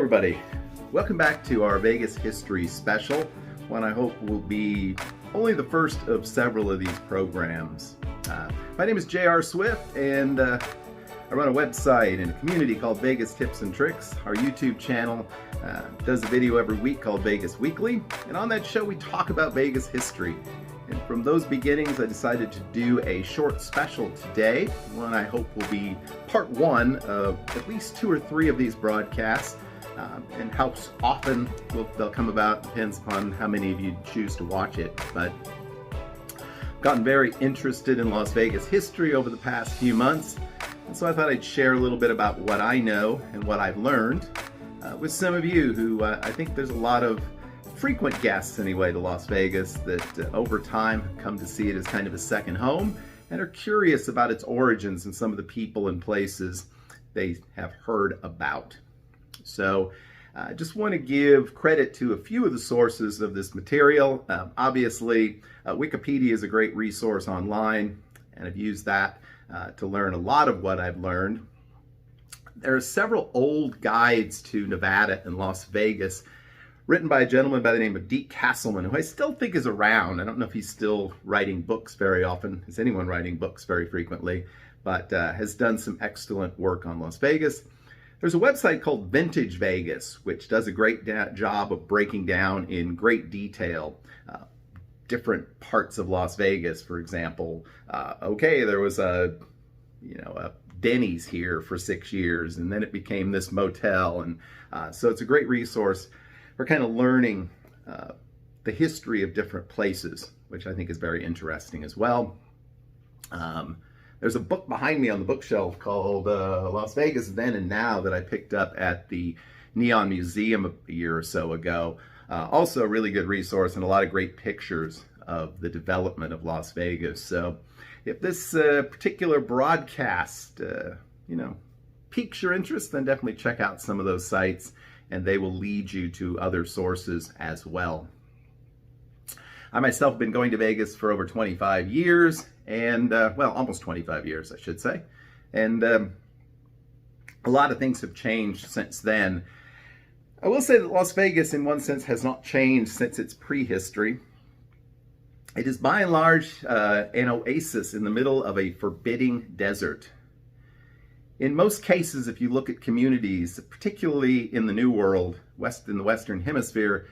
everybody. Welcome back to our Vegas history special, one I hope will be only the first of several of these programs. My name is J.R. Swift, and I run a website and a community called Vegas Tips and Tricks. Our YouTube channel does a video every week called Vegas Weekly, and on that show we talk about Vegas history. And from those beginnings, I decided to do a short special today, one I hope will be part one of at least 2 or 3 of these broadcasts. And how often they'll come about depends upon how many of you choose to watch it. But I've gotten very interested in Las Vegas history over the past few months, and so I thought I'd share a little bit about what I know and what I've learned with some of you who I think there's a lot of frequent guests anyway to Las Vegas that over time have come to see it as kind of a second home and are curious about its origins and some of the people and places they have heard about. So I just want to give credit to a few of the sources of this material. Obviously, Wikipedia is a great resource online, and I've used that to learn a lot of what I've learned. There are several old guides to Nevada and Las Vegas written by a gentleman by the name of Deke Castleman, who I still think is around. I don't know if he's still writing books very often. Is anyone writing books very frequently? But has done some excellent work on Las Vegas. There's a website called Vintage Vegas, which does a great job of breaking down in great detail different parts of Las Vegas. For example, okay, there was a Denny's here for 6 years, and then it became this motel, and so it's a great resource for kind of learning the history of different places, which I think is very interesting as well. There's a book behind me on the bookshelf called Las Vegas Then and Now that I picked up at the Neon Museum a year or so ago. Also a really good resource and a lot of great pictures of the development of Las Vegas. So if this particular broadcast, piques your interest, then definitely check out some of those sites, and they will lead you to other sources as well. I myself have been going to Vegas for over 25 years, and well, almost 25 years, I should say. And a lot of things have changed since then. I will say that Las Vegas, in one sense, has not changed since its prehistory. It is by and large an oasis in the middle of a forbidding desert. In most cases, if you look at communities, particularly in the New World, in the Western Hemisphere,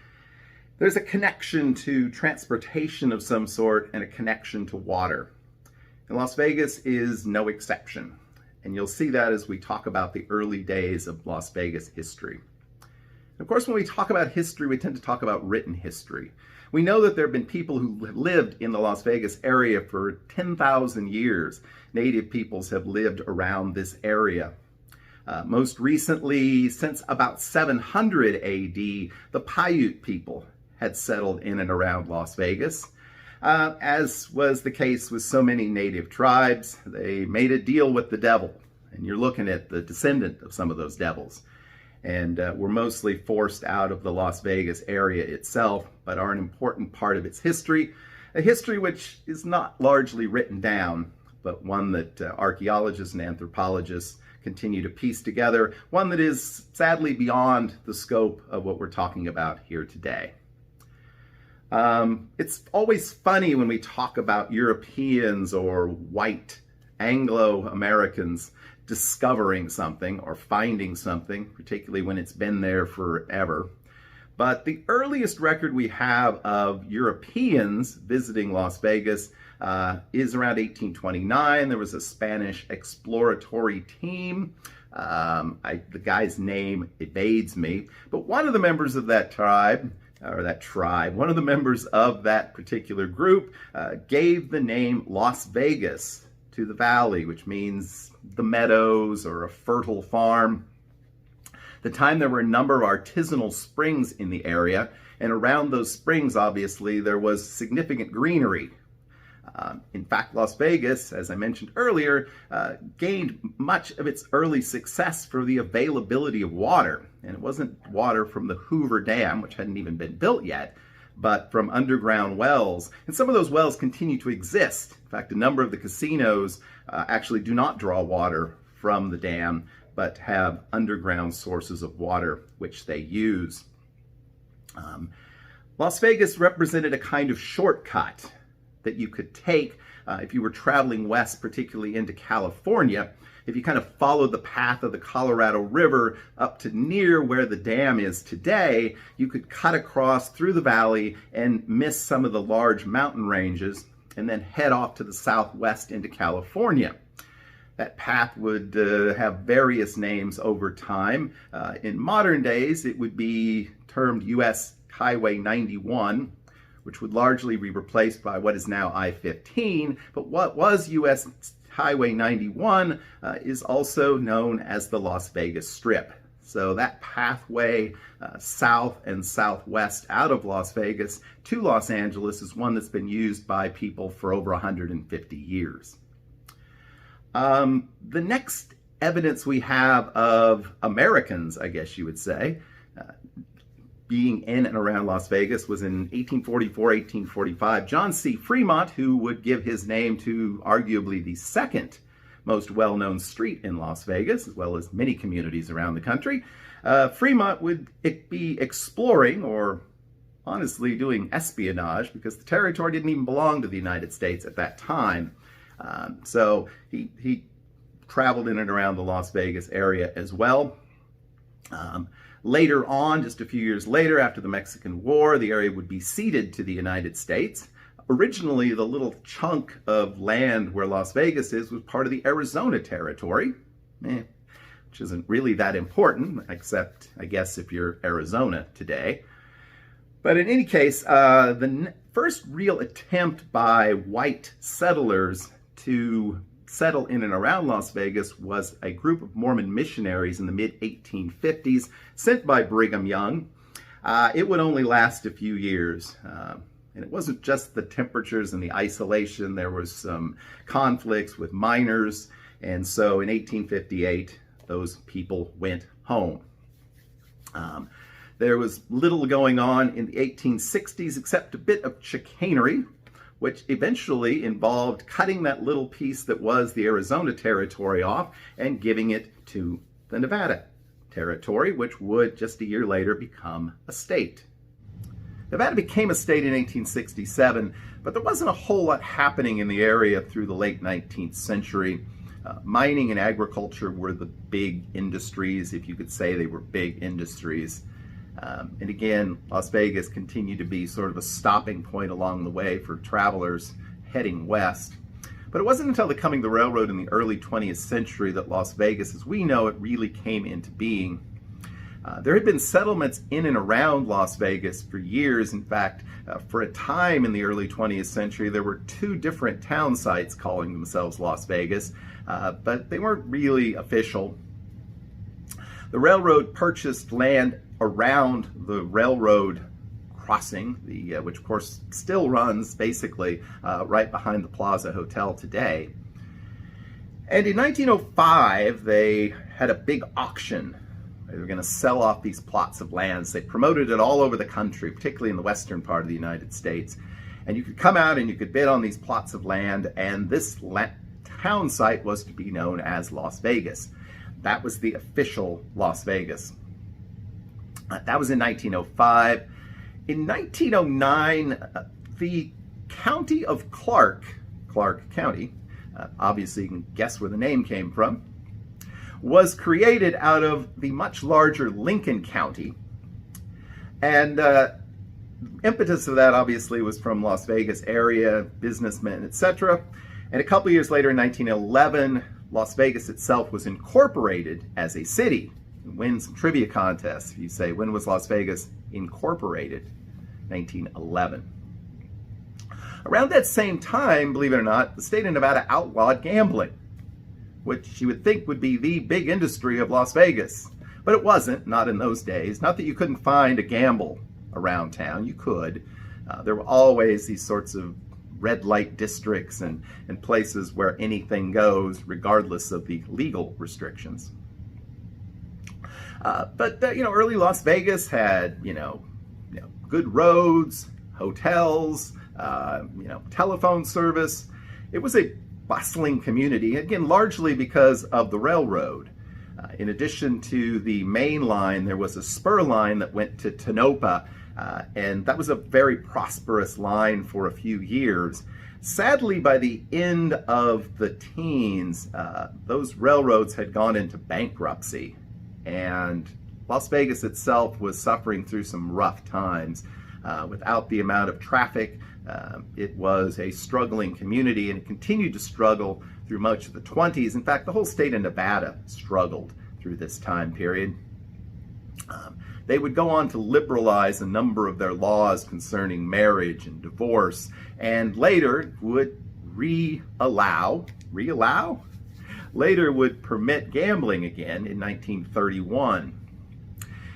there's a connection to transportation of some sort and a connection to water. And Las Vegas is no exception. And you'll see that as we talk about the early days of Las Vegas history. And of course, when we talk about history, we tend to talk about written history. We know that there have been people who have lived in the Las Vegas area for 10,000 years. Native peoples have lived around this area. Most recently, since about 700 AD, the Paiute people had settled in and around Las Vegas. As was the case with so many native tribes, they made a deal with the devil. And you're looking at the descendant of some of those devils. And were mostly forced out of the Las Vegas area itself, but are an important part of its history. A history which is not largely written down, but one that archaeologists and anthropologists continue to piece together. One that is sadly beyond the scope of what we're talking about here today. It's always funny when we talk about Europeans or white Anglo-Americans discovering something or finding something, particularly when it's been there forever. But the earliest record we have of Europeans visiting Las Vegas is around 1829. There was a Spanish exploratory team. The guy's name evades me, but one of the members of that tribe, one of the members of that particular group gave the name Las Vegas to the valley, which means the meadows or a fertile farm. At the time, there were a number of artisanal springs in the area, and around those springs, obviously, there was significant greenery. In fact, Las Vegas, as I mentioned earlier, gained much of its early success for the availability of water. And it wasn't water from the Boulder Dam, which hadn't even been built yet, but from underground wells. And some of those wells continue to exist. In fact, a number of the casinos actually do not draw water from the dam, but have underground sources of water which they use. Las Vegas represented a kind of shortcut that you could take if you were traveling west, particularly into California. If you kind of followed the path of the Colorado River up to near where the dam is today, you could cut across through the valley and miss some of the large mountain ranges and then head off to the southwest into California. That path would have various names over time. In modern days, it would be termed U.S. Highway 91, which would largely be replaced by what is now I-15. But what was U.S. Highway 91 is also known as the Las Vegas Strip. So that pathway south and southwest out of Las Vegas to Los Angeles is one that's been used by people for over 150 years. The next evidence we have of Americans, I guess you would say, being in and around Las Vegas was in 1844, 1845. John C. Fremont, who would give his name to arguably the second most well-known street in Las Vegas, as well as many communities around the country. Fremont would be exploring, or honestly doing espionage, because the territory didn't even belong to the United States at that time. So he traveled in and around the Las Vegas area as well. Later on, just a few years later, after the Mexican War, the area would be ceded to the United States. Originally, the little chunk of land where Las Vegas is was part of the Arizona territory, which isn't really that important, except, I guess, if you're Arizona today. But in any case, the first real attempt by white settlers to settle in and around Las Vegas was a group of Mormon missionaries in the mid-1850s sent by Brigham Young. It would only last a few years. And it wasn't just the temperatures and the isolation. There was some conflicts with miners. And so in 1858, those people went home. There was little going on in the 1860s except a bit of chicanery, which eventually involved cutting that little piece that was the Arizona territory off and giving it to the Nevada territory, which would just a year later become a state. Nevada became a state in 1867, but there wasn't a whole lot happening in the area through the late 19th century. Mining and agriculture were the big industries, if you could say they were big industries. And again, Las Vegas continued to be sort of a stopping point along the way for travelers heading west. But it wasn't until the coming of the railroad in the early 20th century that Las Vegas, as we know it, really came into being. There had been settlements in and around Las Vegas for years. In fact, for a time in the early 20th century, there were two different town sites calling themselves Las Vegas, but they weren't really official. The railroad purchased land around the railroad crossing, which of course still runs basically right behind the Plaza Hotel today. And in 1905, they had a big auction. They were going to sell off these plots of lands. They promoted it all over the country, particularly in the western part of the United States. And you could come out and you could bid on these plots of land, and this town site was to be known as Las Vegas. That was the official Las Vegas. That was in 1905. In 1909, the county of Clark County, obviously you can guess where the name came from, was created out of the much larger Lincoln County. And impetus of that obviously was from Las Vegas area, businessmen, etc. And a couple years later in 1911, Las Vegas itself was incorporated as a city. Win some trivia contests. You say, when was Las Vegas incorporated? 1911. Around that same time, believe it or not, the state of Nevada outlawed gambling, which you would think would be the big industry of Las Vegas. But it wasn't, not in those days. Not that you couldn't find a gamble around town. You could. There were always these sorts of red light districts and places where anything goes, regardless of the legal restrictions. But early Las Vegas had, good roads, hotels, telephone service. It was a bustling community, again, largely because of the railroad. In addition to the main line, there was a spur line that went to Tonopah, and that was a very prosperous line for a few years. Sadly, by the end of the teens, those railroads had gone into bankruptcy, and Las Vegas itself was suffering through some rough times. Without the amount of traffic, it was a struggling community, and it continued to struggle through much of the 20s. In fact, the whole state of Nevada struggled through this time period. They would go on to liberalize a number of their laws concerning marriage and divorce, and later would later would permit gambling again in 1931.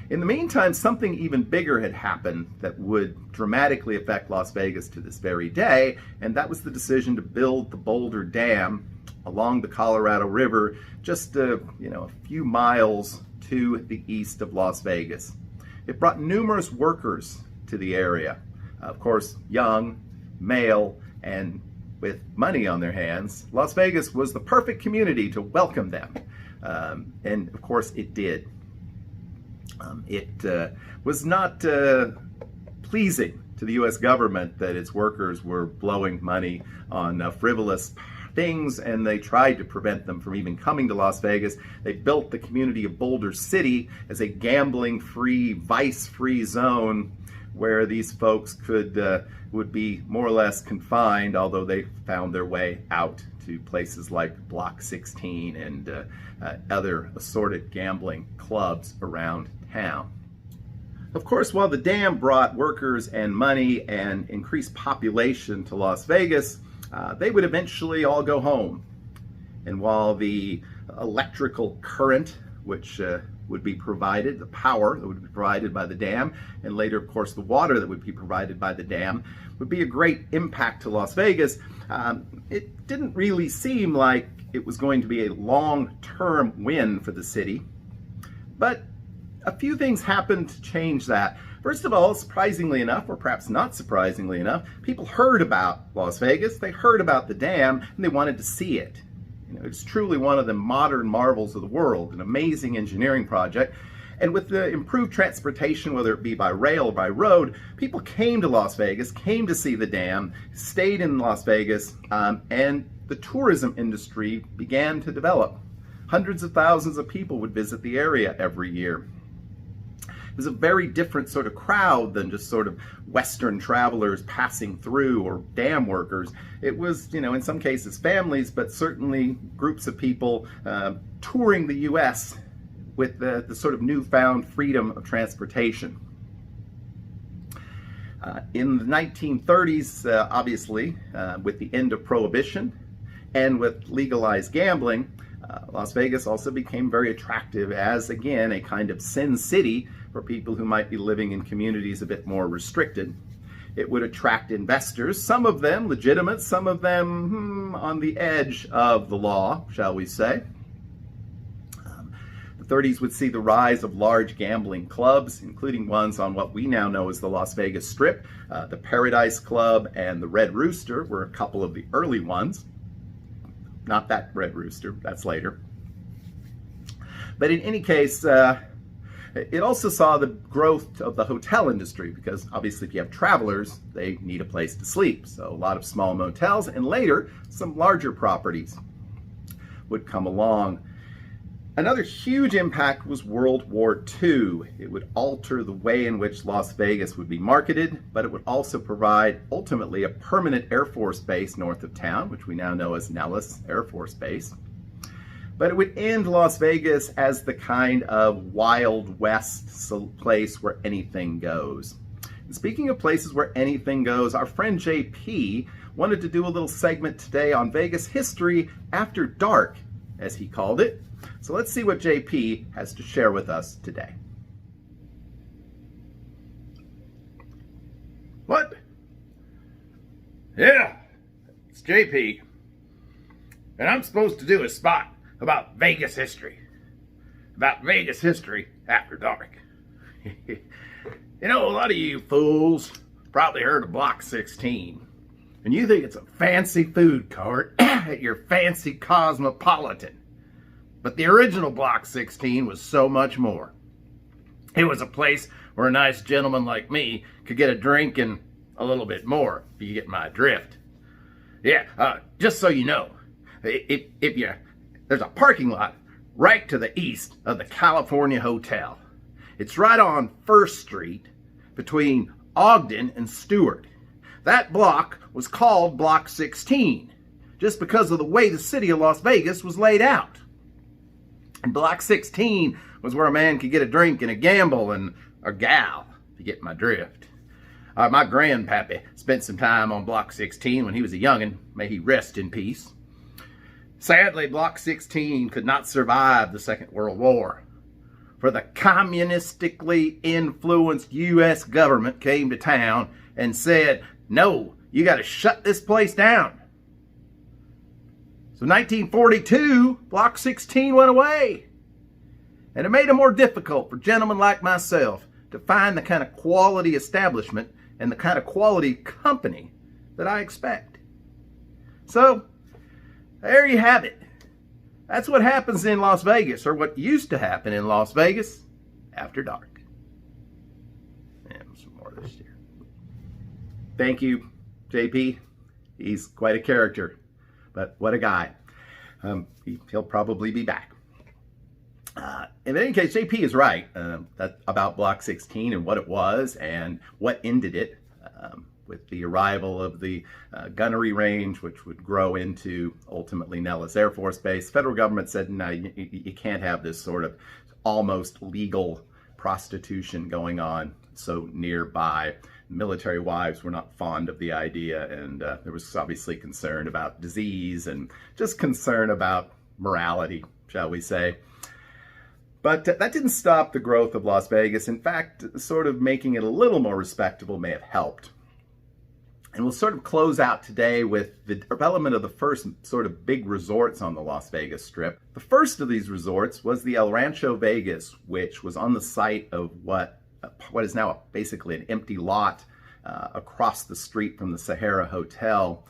In the meantime, something even bigger had happened that would dramatically affect Las Vegas to this very day, and that was the decision to build the Boulder Dam along the Colorado River, just a few miles to the east of Las Vegas. It brought numerous workers to the area, of course, young, male, and with money on their hands. Las Vegas was the perfect community to welcome them, and of course it did. It was not pleasing to the U.S. government that its workers were blowing money on frivolous things, and they tried to prevent them from even coming to Las Vegas. They built the community of Boulder City as a gambling-free, vice-free zone where these folks would be more or less confined, although they found their way out to places like Block 16 and other assorted gambling clubs around town. Of course, while the dam brought workers and money and increased population to Las Vegas, they would eventually all go home. And while the electrical current, which would be provided, the power that would be provided by the dam, and later, of course, the water that would be provided by the dam, would be a great impact to Las Vegas, it didn't really seem like it was going to be a long-term win for the city. But a few things happened to change that. First of all, surprisingly enough, or perhaps not surprisingly enough, people heard about Las Vegas, they heard about the dam, and they wanted to see it. It's truly one of the modern marvels of the world, an amazing engineering project. And with the improved transportation, whether it be by rail or by road, people came to Las Vegas, came to see the dam, stayed in Las Vegas, and the tourism industry began to develop. Hundreds of thousands of people would visit the area every year. It was a very different sort of crowd than just sort of Western travelers passing through or dam workers. It was, in some cases families, but certainly groups of people touring the U.S. with the sort of newfound freedom of transportation. In the 1930s, obviously, with the end of Prohibition and with legalized gambling, Las Vegas also became very attractive as, again, a kind of sin city for people who might be living in communities a bit more restricted. It would attract investors, some of them legitimate, some of them on the edge of the law, shall we say. The 30s would see the rise of large gambling clubs, including ones on what we now know as the Las Vegas Strip. The Paradise Club and the Red Rooster were a couple of the early ones. Not that Red Rooster, that's later. But in any case, it also saw the growth of the hotel industry, because obviously if you have travelers, they need a place to sleep. So a lot of small motels, and later some larger properties would come along. Another huge impact was World War II. It would alter the way in which Las Vegas would be marketed, but it would also provide ultimately a permanent Air Force base north of town, which we now know as Nellis Air Force Base. But it would end Las Vegas as the kind of Wild West place where anything goes. And speaking of places where anything goes, our friend JP wanted to do a little segment today on Vegas history after dark, as he called it. So let's see what JP has to share with us today. What? Yeah, it's JP. And I'm supposed to do a spot about Vegas history. About Vegas history after dark. A lot of you fools probably heard of Block 16. And you think it's a fancy food court at your fancy Cosmopolitan. But the original Block 16 was so much more. It was a place where a nice gentleman like me could get a drink and a little bit more, if you get my drift. Yeah, just so you know, there's a parking lot right to the east of the California Hotel. It's right on 1st Street between Ogden and Stewart. That block was called Block 16 just because of the way the city of Las Vegas was laid out. And Block 16 was where a man could get a drink and a gamble and a gal, if you get my drift. My grandpappy spent some time on Block 16 when he was a youngin'. May he rest in peace. Sadly, Block 16 could not survive the Second World War, for the communistically influenced U.S. government came to town and said, no, you got to shut this place down. So 1942, Block 16 went away. And it made it more difficult for gentlemen like myself to find the kind of quality establishment and the kind of quality company that I expect. So, there you have it. That's what happens in Las Vegas, or what used to happen in Las Vegas after dark. And some more this year. Thank you, JP. He's quite a character, but what a guy. He'll probably be back. In any case, JP is right about Block 16 and what it was and what ended it with the arrival of the gunnery range, which would grow into ultimately Nellis Air Force Base. The federal government said, no, you can't have this sort of almost legal prostitution going on so nearby. Military wives were not fond of the idea, and there was obviously concern about disease and just concern about morality, shall we say. But that didn't stop the growth of Las Vegas. In fact, sort of making it a little more respectable may have helped. And we'll sort of close out today with the development of the first sort of big resorts on the Las Vegas Strip. The first of these resorts was the El Rancho Vegas, which was on the site of what is now basically an empty lot across the street from the Sahara Hotel.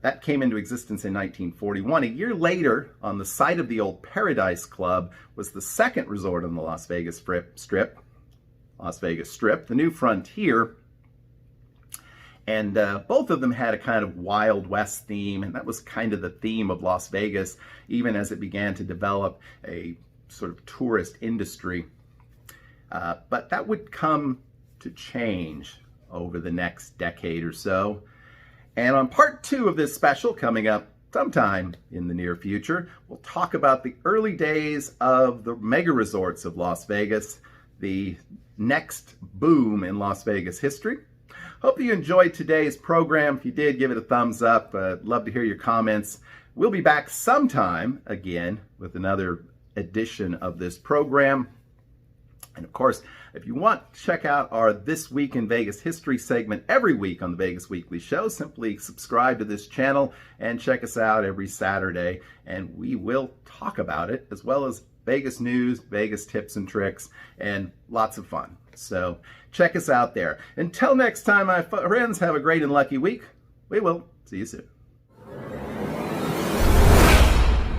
That came into existence in 1941. A year later, on the site of the old Paradise Club, was the second resort on the Las Vegas Strip, the New Frontier. And both of them had a kind of Wild West theme, and that was kind of the theme of Las Vegas, even as it began to develop a sort of tourist industry. But that would come to change over the next decade or so. And on part 2 of this special, coming up sometime in the near future, we'll talk about the early days of the mega resorts of Las Vegas, the next boom in Las Vegas history. Hope you enjoyed today's program. If you did, give it a thumbs up. I'd love to hear your comments. We'll be back sometime again with another edition of this program. And of course, if you want to check out our This Week in Vegas History segment every week on the Vegas Weekly Show, simply subscribe to this channel and check us out every Saturday. And we will talk about it, as well as Vegas news, Vegas tips and tricks, and lots of fun. So check us out there. Until next time, my friends, have a great and lucky week. We will see you soon.